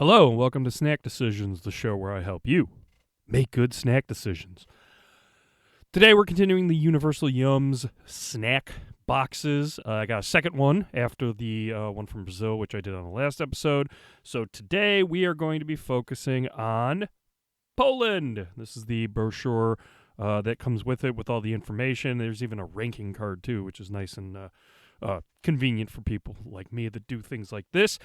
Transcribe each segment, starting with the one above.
Hello, and welcome to Snack Decisions, the show where I help you make good snack decisions. Today we're continuing the Universal Yums snack boxes. I got a second one after the one from Brazil, which I did on the last episode. So today we are going to be focusing on Poland. This is the brochure that comes with it with all the information. There's even a ranking card too, which is nice and convenient for people like me that do things like this.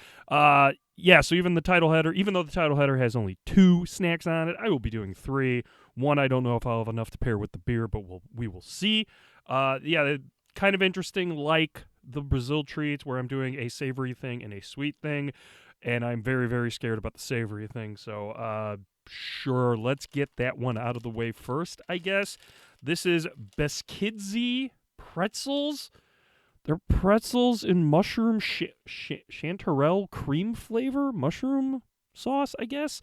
So even the title header, even though the title header has only 2 snacks on it, I will be doing 3. One, I don't know if I'll have enough to pair with the beer, but we will see. Kind of interesting, like the Brazil treats, where I'm doing a savory thing and a sweet thing, and I'm very, very scared about the savory thing. So, sure, let's get that one out of the way first, I guess. This is Bogutti pretzels. They're pretzels in mushroom chanterelle cream flavor, mushroom sauce, I guess.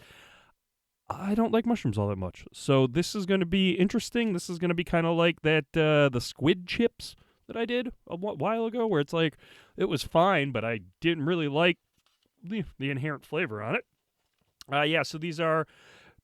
I don't like mushrooms all that much. So this is going to be interesting. This is going to be kind of like that the squid chips that I did a while ago, where it's like, it was fine, but I didn't really like the inherent flavor on it. So these are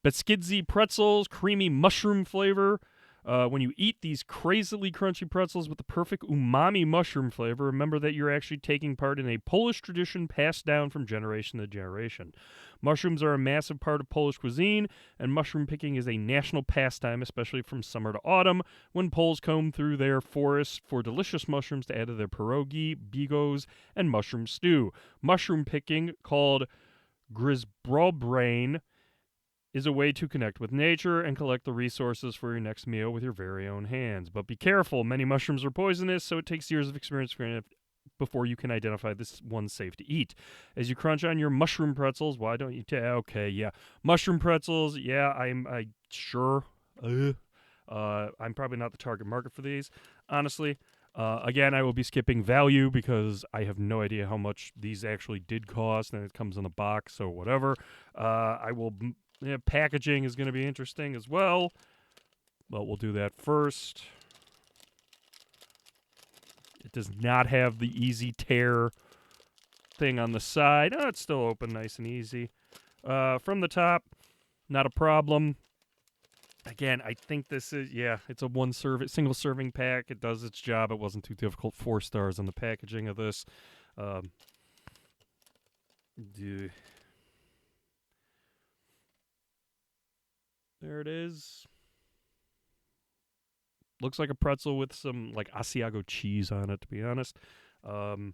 Bogutti pretzels, creamy mushroom flavor. When you eat these crazily crunchy pretzels with the perfect umami mushroom flavor, remember that you're actually taking part in a Polish tradition passed down from generation to generation. Mushrooms are a massive part of Polish cuisine, and mushroom picking is a national pastime, especially from summer to autumn, when Poles comb through their forests for delicious mushrooms to add to their pierogi, bigos, and mushroom stew. Mushroom picking, called gingerbread, is a way to connect with nature and collect the resources for your next meal with your very own hands. But be careful, many mushrooms are poisonous, so it takes years of experience before you can identify this one safe to eat. As you crunch on your mushroom pretzels, why don't you mushroom pretzels, I'm probably not the target market for these, honestly. Again, I will be skipping value because I have no idea how much these actually did cost, and it comes in a box, so whatever. Packaging is going to be interesting as well, but we'll do that first. It does not have the easy tear thing on the side. Oh, it's still open nice and easy. From the top, not a problem. Again, I think this is, it's a single serving pack. It does its job. It wasn't too difficult. 4 stars on the packaging of this. There it is. Looks like a pretzel with some like Asiago cheese on it, to be honest. Doesn't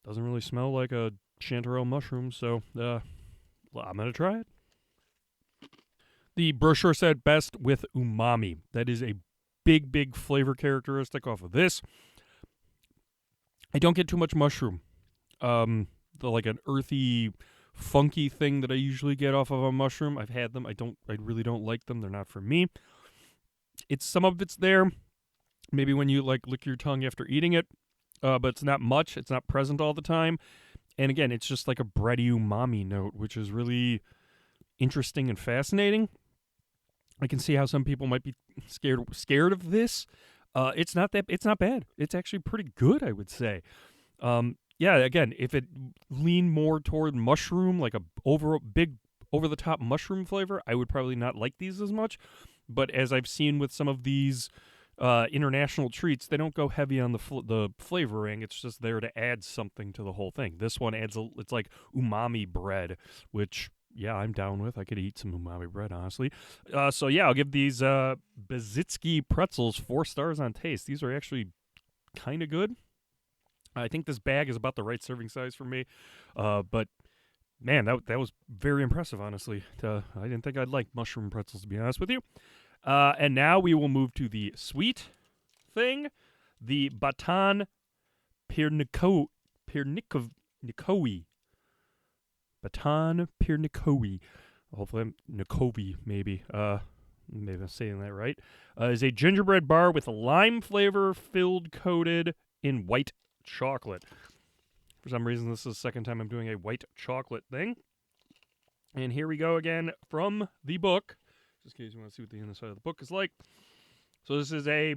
really smell like a chanterelle mushroom, so I'm going to try it. The brochure said best with umami. That is a big, big flavor characteristic off of this. I don't get too much mushroom. Like an earthy, funky thing that I usually get off of a mushroom. I've had them. I really don't like them. They're not for me. Some of it's there. Maybe when you like lick your tongue after eating it, but it's not much. It's not present all the time. And again, it's just like a bready umami note, which is really interesting and fascinating. I can see how some people might be scared of this. It's not bad. It's actually pretty good, I would say. Again, if it leaned more toward mushroom, like a big over-the-top mushroom flavor, I would probably not like these as much. But as I've seen with some of these international treats, they don't go heavy on the flavoring. It's just there to add something to the whole thing. This one it's like umami bread, which, I'm down with. I could eat some umami bread, honestly. I'll give these Bogutti pretzels 4 stars on taste. These are actually kind of good. I think this bag is about the right serving size for me. But, man, that was very impressive, honestly. I didn't think I'd like mushroom pretzels, to be honest with you. And now we will move to the sweet thing. The Baton Piernikowy. Baton Piernikowy. Hopefully I'm Nikovi, maybe. Maybe I'm saying that right. Is a gingerbread bar with a lime flavor coated in white chocolate. For some reason, this is the second time I'm doing a white chocolate thing. And here we go again from the book, just in case you want to see what the inside of the book is like. So this is a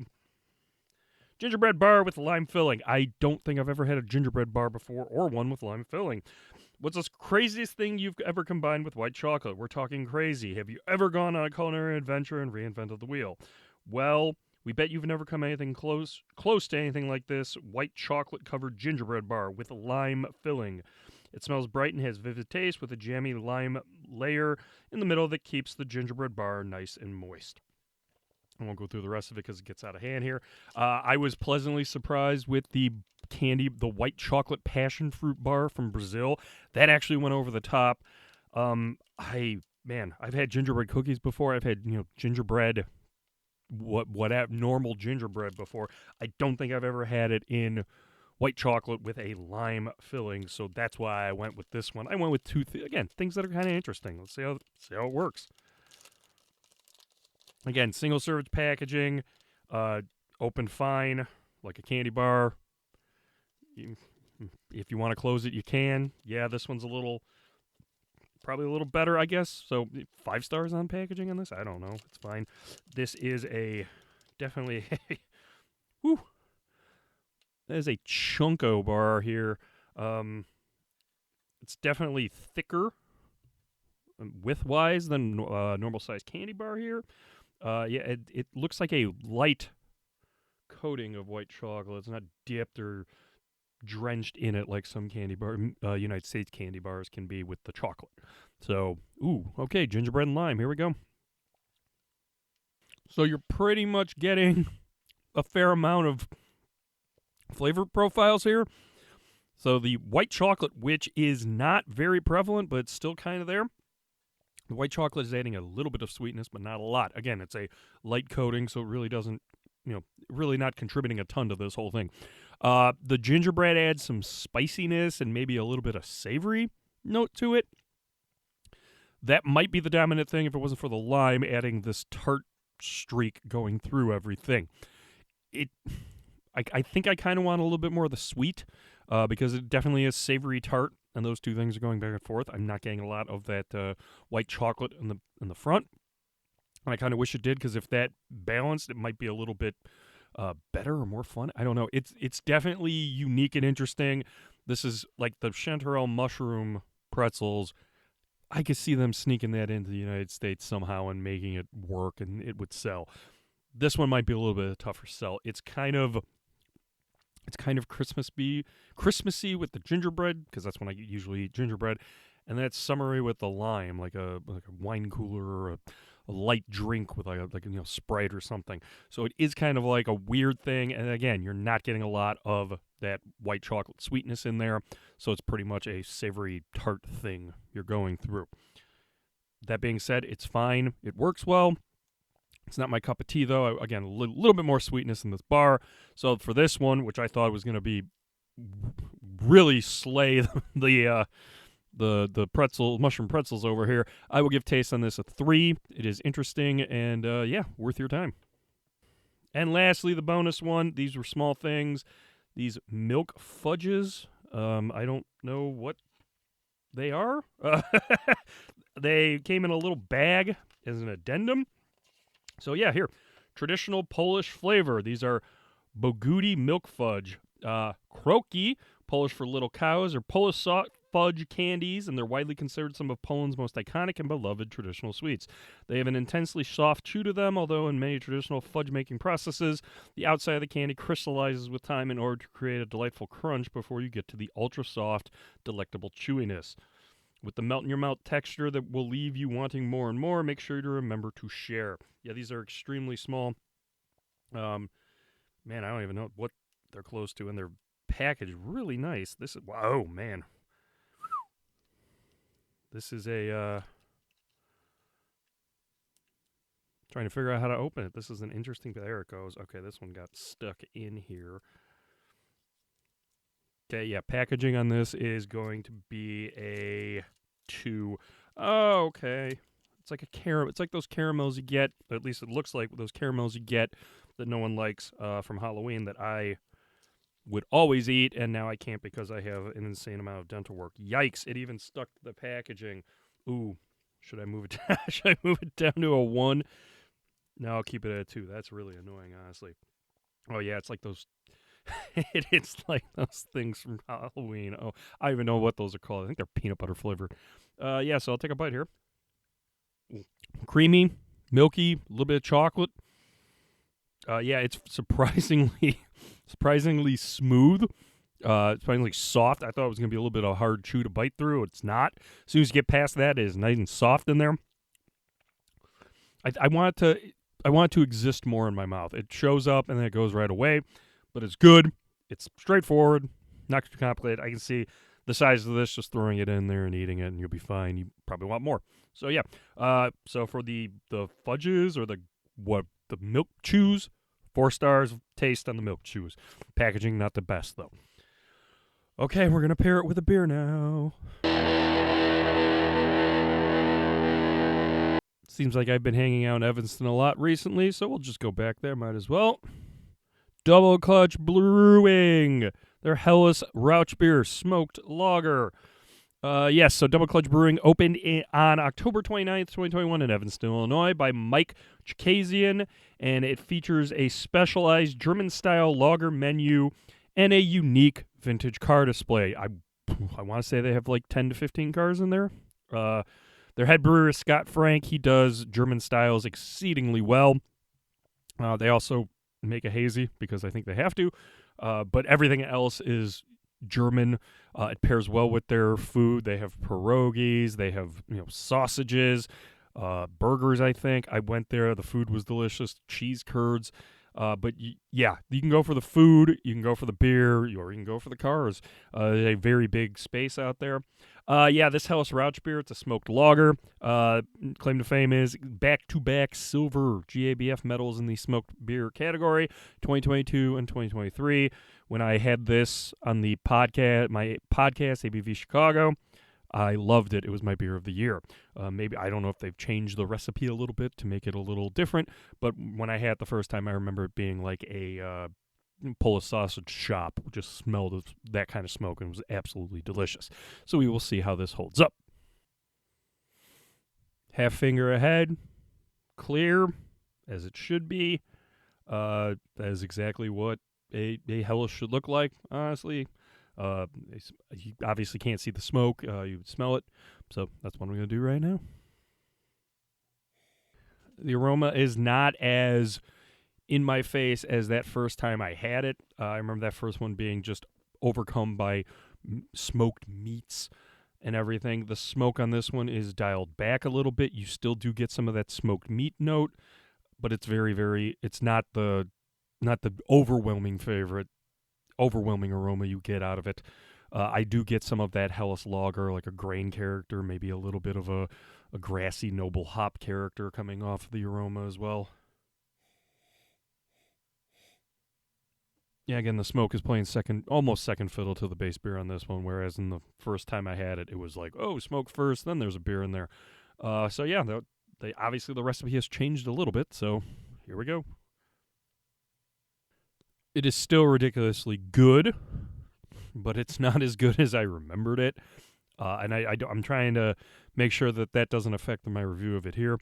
gingerbread bar with lime filling. I don't think I've ever had a gingerbread bar before or one with lime filling. What's the craziest thing you've ever combined with white chocolate? We're talking crazy. Have you ever gone on a culinary adventure and reinvented the wheel? Well, we bet you've never come anything close to anything like this. White chocolate covered gingerbread bar with lime filling. It smells bright and has vivid taste with a jammy lime layer in the middle that keeps the gingerbread bar nice and moist. I won't go through the rest of it because it gets out of hand here. I was pleasantly surprised with the white chocolate passion fruit bar from Brazil. That actually went over the top. I've had gingerbread cookies before. I've had gingerbread, what normal gingerbread before. I don't think I've ever had it in white chocolate with a lime filling. So that's why I went with this one. I went with things that are kind of interesting. Let's see how it works. Again, single serve packaging, open fine, like a candy bar. If you want to close it, you can. Yeah, this one's probably a little better, I guess. So 5 stars on packaging on this? I don't know. It's fine. This is definitely whew. That is a chunko bar here. It's definitely thicker width-wise than normal size candy bar here. It looks like a light coating of white chocolate. It's not dipped or drenched in it like some United States candy bars can be with the chocolate. So, okay, gingerbread and lime. Here we go. So you're pretty much getting a fair amount of flavor profiles here. So the white chocolate, which is not very prevalent, but it's still kind of there. The white chocolate is adding a little bit of sweetness, but not a lot. Again, it's a light coating, so it really doesn't, really not contributing a ton to this whole thing. The gingerbread adds some spiciness and maybe a little bit of savory note to it. That might be the dominant thing if it wasn't for the lime adding this tart streak going through everything. I think I kind of want a little bit more of the sweet because it definitely is savory tart. And those two things are going back and forth. I'm not getting a lot of that white chocolate in the front. And I kind of wish it did because if that balanced, it might be a little bit better or more fun. I don't know. It's definitely unique and interesting. This is like the chanterelle mushroom pretzels. I could see them sneaking that into the United States somehow and making it work, and it would sell. This one might be a little bit of a tougher sell. It's kind of Christmassy with the gingerbread, because that's when I usually eat gingerbread, and that's summery with the lime, like a wine cooler or a light drink with like Sprite or something. So it is kind of like a weird thing, and again, you're not getting a lot of that white chocolate sweetness in there, so it's pretty much a savory tart thing you're going through. That being said, it's fine. It works well. It's not my cup of tea, though. Again, a little bit more sweetness in this bar. So for this one, which I thought was going to be really slay the mushroom pretzels over here, I will give taste on this a 3. It is interesting and, worth your time. And lastly, the bonus one. These were small things. These milk fudges. I don't know what they are. They came in a little bag as an addendum. So yeah, here, traditional Polish flavor. These are Bogutti milk fudge, kroki, Polish for little cows, or Polish fudge candies, and they're widely considered some of Poland's most iconic and beloved traditional sweets. They have an intensely soft chew to them, although in many traditional fudge-making processes, the outside of the candy crystallizes with time in order to create a delightful crunch before you get to the ultra-soft, delectable chewiness. With the melt-in-your-mouth texture that will leave you wanting more and more, make sure to remember to share. Yeah, these are extremely small. Man, I don't even know what they're close to, and their package really nice. Oh man. This is a, trying to figure out how to open it. This is an interesting, there it goes. Okay, this one got stuck in here. Okay, yeah, packaging on this is going to be a 2. Oh, okay. It's like a caramel. It's like those caramels you get, at least it looks like those caramels you get that no one likes from Halloween that I would always eat, and now I can't because I have an insane amount of dental work. Yikes, it even stuck to the packaging. Ooh, should I move it down? Should I move it down to a 1? No, I'll keep it at a 2. That's really annoying, honestly. Oh, yeah, it's like those It's like those things from Halloween. Oh, I don't even know what those are called. I think they're peanut butter flavored. Yeah, so I'll take a bite here. Creamy, milky, a little bit of chocolate. Yeah, it's surprisingly smooth. It's surprisingly soft. I thought it was gonna be a little bit of a hard chew to bite through. It's not. As soon as you get past that, it is nice and soft in there. I want it to exist more in my mouth. It shows up and then it goes right away, but it's good. It's straightforward, not too complicated. I can see the size of this, just throwing it in there and eating it, and you'll be fine. You probably want more. So yeah. So for the fudges or the milk chews, 4 stars taste on the milk chews. Packaging not the best though. Okay, we're gonna pair it with a beer now. Seems like I've been hanging out in Evanston a lot recently, so we'll just go back there. Might as well. Double Clutch Brewing. Their Helles Rauchbier smoked lager. Yes, so Double Clutch Brewing opened on October 29th, 2021 in Evanston, Illinois by Mike Chikazian, and it features a specialized German-style lager menu and a unique vintage car display. I want to say they have like 10 to 15 cars in there. Their head brewer is Scott Frank. He does German styles exceedingly well. They also make a hazy because I think they have to. But everything else is German. It pairs well with their food. They have pierogies. They have sausages, burgers. I think I went there. The food was delicious. Cheese curds. But yeah, you can go for the food, you can go for the beer, or you can go for the cars. A very big space out there. Yeah, this Helles Rauchbier, it's a smoked lager. Claim to fame is back-to-back silver GABF medals in the smoked beer category, 2022 and 2023. When I had this on the podcast, my podcast, ABV Chicago, I loved it. It was my beer of the year. Maybe, I don't know if they've changed the recipe a little bit to make it a little different, but when I had it the first time, I remember it being like a Polish sausage shop. It just smelled of that kind of smoke and was absolutely delicious. So we will see how this holds up. Half finger ahead, clear, as it should be. That is exactly what a Helles should look like, honestly. You obviously can't see the smoke. You would smell it. So that's what I'm going to do right now. The aroma is not as in my face as that first time I had it. I remember that first one being just overcome by smoked meats and everything. The smoke on this one is dialed back a little bit. You still do get some of that smoked meat note, but it's very, very, it's not the overwhelming aroma you get out of it. I do get some of that Helles lager, like a grain character, maybe a little bit of a grassy noble hop character coming off the aroma as well. Yeah, again, the smoke is playing almost second fiddle to the base beer on this one, whereas in the first time I had it, it was like, oh, smoke first, then there's a beer in there. So yeah, obviously the recipe has changed a little bit, so here we go. It is still ridiculously good, but it's not as good as I remembered it. And I'm trying to make sure that doesn't affect my review of it here.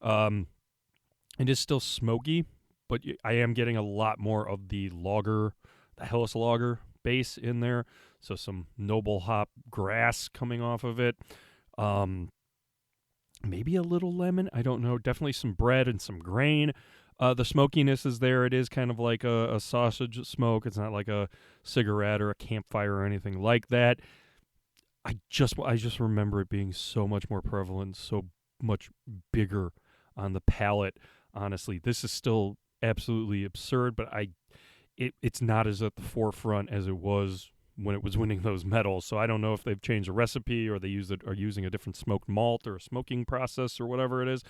It is still smoky, but I am getting a lot more of the lager, the Helles lager base in there. So some noble hop grass coming off of it. Maybe a little lemon. I don't know. Definitely some bread and some grain. The smokiness is there. It is kind of like a sausage smoke. It's not like a cigarette or a campfire or anything like that. I just remember it being so much more prevalent, so much bigger on the palate. Honestly, this is still absolutely absurd, but it's not as at the forefront as it was when it was winning those medals. So I don't know if they've changed the recipe or they are using a different smoked malt or a smoking process or whatever it is,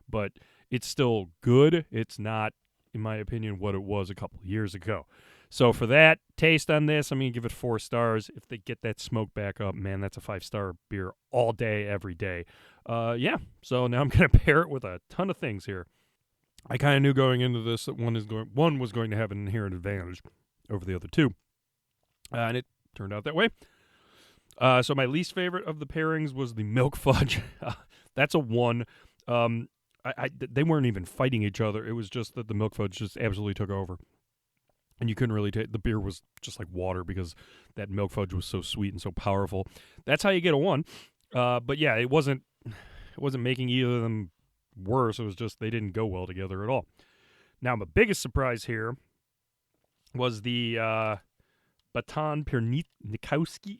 but it's still good. It's not, in my opinion, what it was a couple of years ago. So for that taste on this, I'm going to give it 4 stars. If they get that smoke back up, man, that's a 5-star beer all day, every day. Yeah, so now I'm going to pair it with a ton of things here. I kind of knew going into this that one was going to have an inherent advantage over the other two. And it turned out that way. So my least favorite of the pairings was the milk fudge. That's a 1. They weren't even fighting each other. It was just that the milk fudge just absolutely took over. and you couldn't really take the beer was just like water because that milk fudge was so sweet and so powerful. That's how you get a 1. But yeah, it wasn't making either of them worse. It was just they didn't go well together at all. Now, my biggest surprise here was the Baton Piernikowy,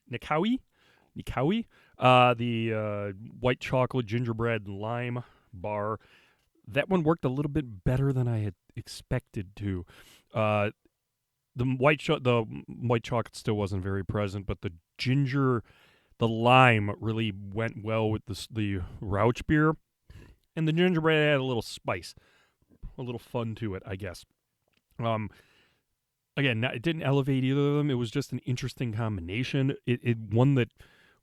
the white chocolate gingerbread lime bar. That one worked a little bit better than I had expected to. The white chocolate still wasn't very present, but the lime really went well with the Rauchbier, and the gingerbread had a little spice, a little fun to it, I guess. Again, it didn't elevate either of them. It was just an interesting combination. It one that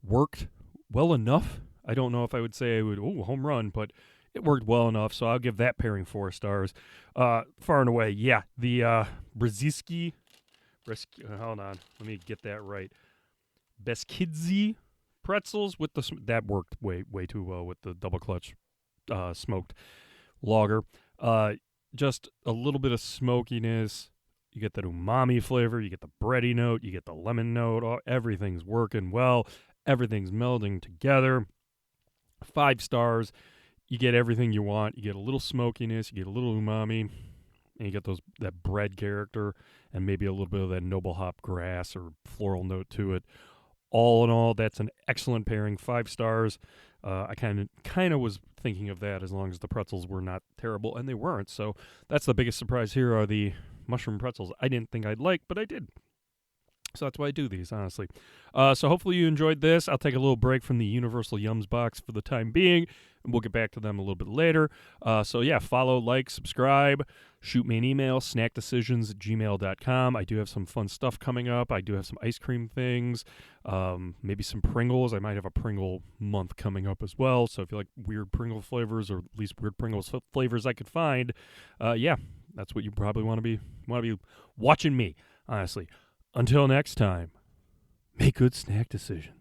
worked well enough. I don't know if I would say I would home run, but it worked well enough. So I'll give that pairing 4 stars. Far and away, yeah. The Brzezinski, hold on, let me get that right. Beskidzi pretzels with that worked way too well with the double clutch smoked lager. Just a little bit of smokiness. You get that umami flavor. You get the bready note. You get the lemon note. Everything's working well. Everything's melding together. 5 stars. You get everything you want. You get a little smokiness. You get a little umami. And you get that bread character and maybe a little bit of that noble hop grass or floral note to it. All in all, that's an excellent pairing. 5 stars. I kind of was thinking of that as long as the pretzels were not terrible, and they weren't. So that's the biggest surprise here are the mushroom pretzels. I didn't think I'd like, but I did. So that's why I do these, honestly. So hopefully you enjoyed this. I'll take a little break from the Universal Yums box for the time being, and we'll get back to them a little bit later. So yeah, follow, like, subscribe, shoot me an email, snackdecisions@gmail.com. I do have some fun stuff coming up. I do have some ice cream things, maybe some Pringles. I might have a Pringle month coming up as well. So if you like weird Pringle flavors or at least weird Pringles flavors I could find, yeah, that's what you probably want to be watching me, honestly. Until next time, make good snack decisions.